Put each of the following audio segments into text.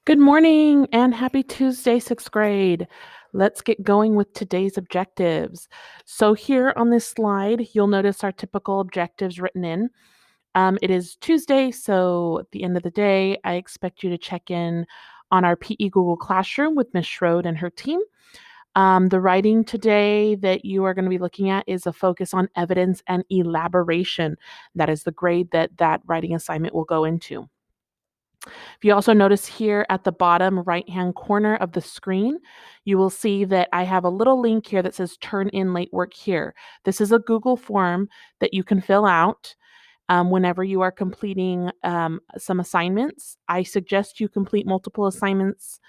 Good morning and happy Tuesday, sixth grade. Let's get going with today's objectives. So, here on this slide, you'll notice our typical objectives written in. It is Tuesday, so at the end of the day, I expect you to check in on our PE Google Classroom with Miss Schroed and her team. The writing today that you are going to be looking at is a focus on evidence and elaboration. That is the grade that writing assignment will go into. If you also notice here at the bottom right-hand corner of the screen, you will see that I have a little link here that says turn in late work here. This is a Google form that you can fill out whenever you are completing some assignments. I suggest you complete multiple assignments,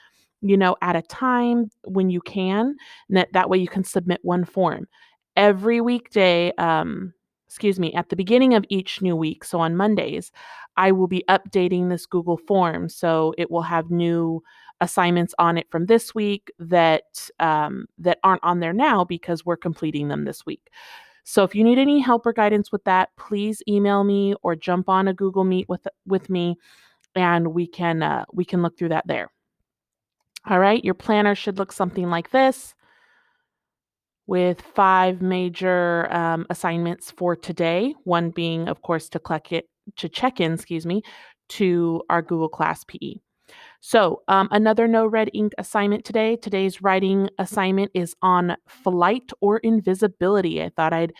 at a time when you can. And that way you can submit one form. Every weekday, at the beginning of each new week, so on Mondays, I will be updating this Google form. So it will have new assignments on it from this week that aren't on there now because we're completing them this week. So if you need any help or guidance with that, please email me or jump on a Google Meet with me, and we can look through that there. All right, your planner should look something like this with 5 major assignments for today. One being, of course, to check in, to our Google Class PE. So, another no red ink assignment today. Today's writing assignment is on flight or invisibility. I thought I'd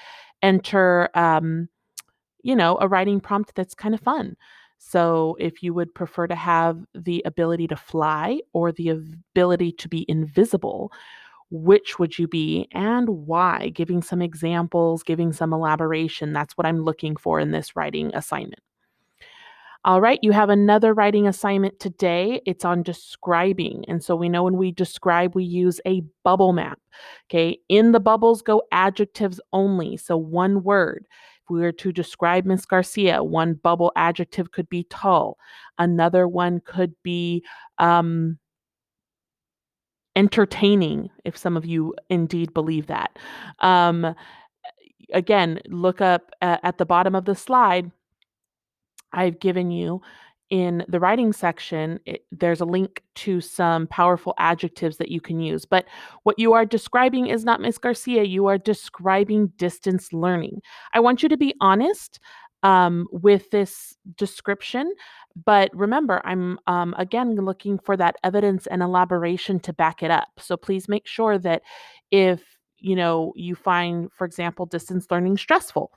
enter, a writing prompt that's kind of fun. So, if you would prefer to have the ability to fly or the ability to be invisible, which would you be and why? Giving some examples, giving some elaboration. That's what I'm looking for in this writing assignment. All right, you have another writing assignment today. It's on describing. And so we know when we describe, we use a bubble map. Okay, in the bubbles go adjectives only. So one word. If we were to describe Miss Garcia, one bubble adjective could be tall, another one could be um, entertaining, if some of you indeed believe that. Um, Again, look up at the bottom of the slide. I've given you in the writing section, there's a link to some powerful adjectives that you can use. But what you are describing is not Miss Garcia. You are describing distance learning. I want you to be honest with this description. But remember, I'm again looking for that evidence and elaboration to back it up. So please make sure that if you find, for example, distance learning stressful,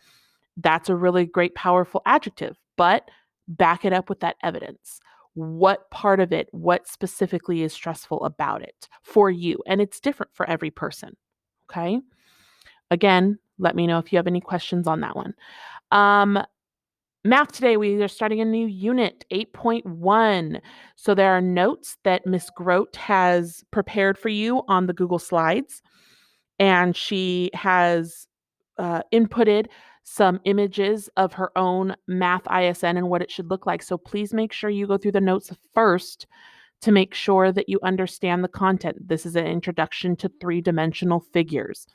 that's a really great, powerful adjective, but back it up with that evidence. What part of it, what specifically is stressful about it for you? And it's different for every person. Okay. Again, let me know if you have any questions on that one. Um, Math today, we are starting a new unit, 8.1. So there are notes that Miss Grote has prepared for you on the Google Slides, and she has inputted some images of her own math ISN and what it should look like. So please make sure you go through the notes first to make sure that you understand the content. This is an introduction to three-dimensional figures.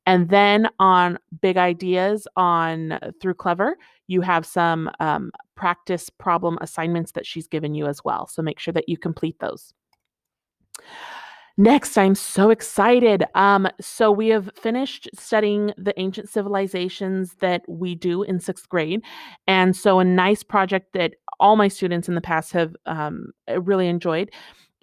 And then on Big Ideas on through Clever, you have some practice problem assignments that she's given you as well. So make sure that you complete those. Next, I'm so excited. So we have finished studying the ancient civilizations that we do in sixth grade. And so a nice project that all my students in the past have really enjoyed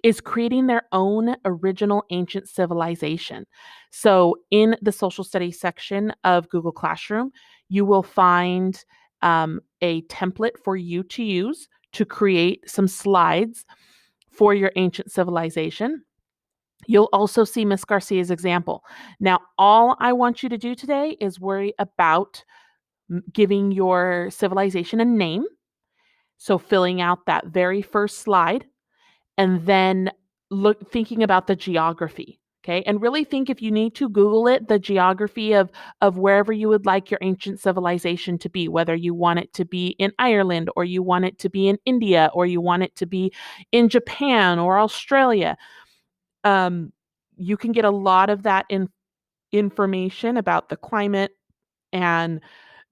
is creating their own original ancient civilization. So in the social studies section of Google Classroom, you will find a template for you to use to create some slides for your ancient civilization. You'll also see Miss Garcia's example. Now, all I want you to do today is worry about giving your civilization a name. So, filling out that very first slide, and then thinking about the geography. Okay. And really think, if you need to Google it, the geography of wherever you would like your ancient civilization to be, whether you want it to be in Ireland, or you want it to be in India, or you want it to be in Japan or Australia. Um, you can get a lot of that information about the climate and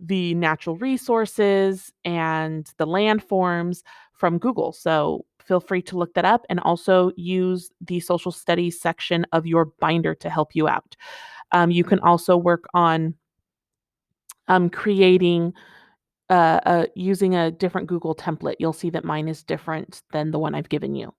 the natural resources and the landforms from Google. So feel free to look that up and also use the social studies section of your binder to help you out. You can also work on creating using a different Google template. You'll see that mine is different than the one I've given you.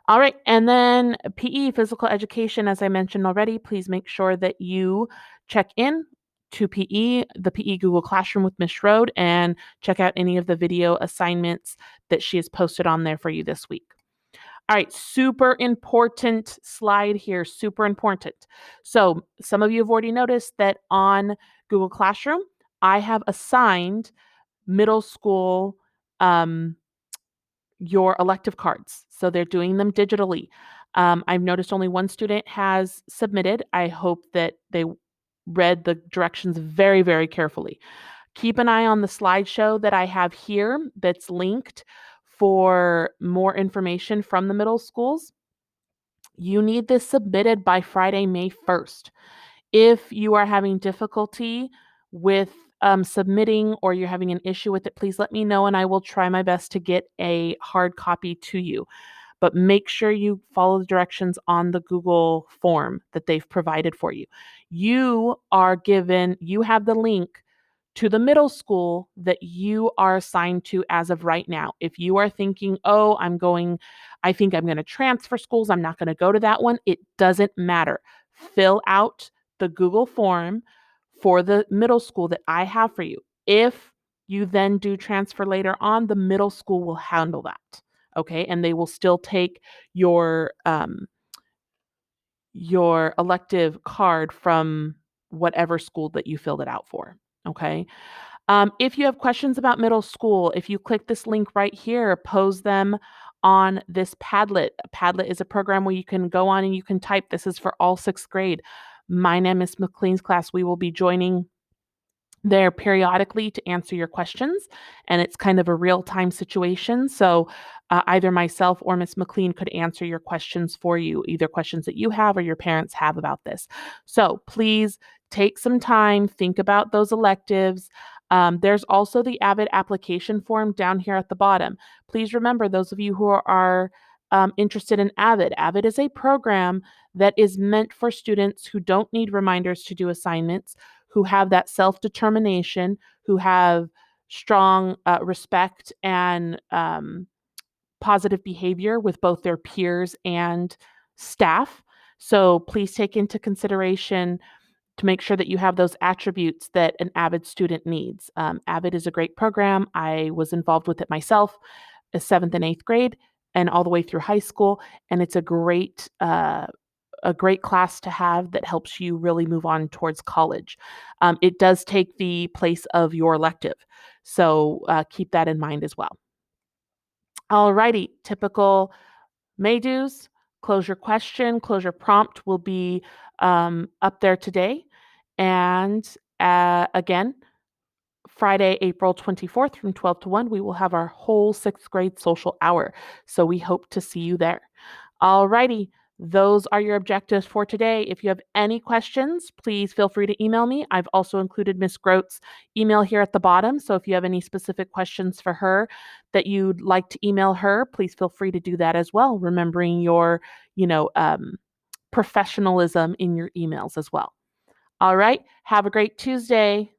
All right, and then PE, physical education, as I mentioned already, please make sure that you check in to PE, the PE Google Classroom with Miss Schroed, and check out any of the video assignments that she has posted on there for you this week. All right, super important slide here, super important. So some of you have already noticed that on Google Classroom, I have assigned middle school your elective cards. So they're doing them digitally. I've noticed only one student has submitted. I hope that they read the directions very, very carefully. Keep an eye on the slideshow that I have here that's linked for more information from the middle schools. You need this submitted by Friday, May 1st. If you are having difficulty with submitting or you're having an issue with it, please let me know and I will try my best to get a hard copy to you. But make sure you follow the directions on the Google form that they've provided for you. You have the link to the middle school that you are assigned to as of right now. If you are thinking, oh, I think I'm going to transfer schools, I'm not going to go to that one, it doesn't matter. Fill out the Google form for the middle school that I have for you. If you then do transfer later on, the middle school will handle that. Okay. And they will still take your elective card from whatever school that you filled it out for. Okay. If you have questions about middle school, if you click this link right here, pose them on this Padlet. Padlet is a program where you can go on and you can type. This is for all sixth grade. My name is McLean's class. We will be joining there periodically to answer your questions, and it's kind of a real-time situation. So either myself or Miss McLean could answer your questions for you, either questions that you have or your parents have about this. So please take some time, think about those electives. There's also the Avid application form down here at the bottom. Please remember, those of you who are interested in Avid, Avid is a program that is meant for students who don't need reminders to do assignments, who have that self-determination, who have strong respect and positive behavior with both their peers and staff. So please take into consideration to make sure that you have those attributes that an AVID student needs. AVID is a great program. I was involved with it myself, 7th and 8th grade, and all the way through high school. And it's a great class to have that helps you really move on towards college. It does take the place of your elective, so keep that in mind as well. Alrighty, typical May-dos, closure question, closure prompt will be up there today. And again, Friday, April 24th from 12 to 1, we will have our whole sixth grade social hour. So we hope to see you there. Alrighty, those are your objectives for today. If you have any questions, please feel free to email me. I've also included Miss Grote's email here at the bottom. So if you have any specific questions for her that you'd like to email her, please feel free to do that as well, remembering your, professionalism in your emails as well. All right, have a great Tuesday.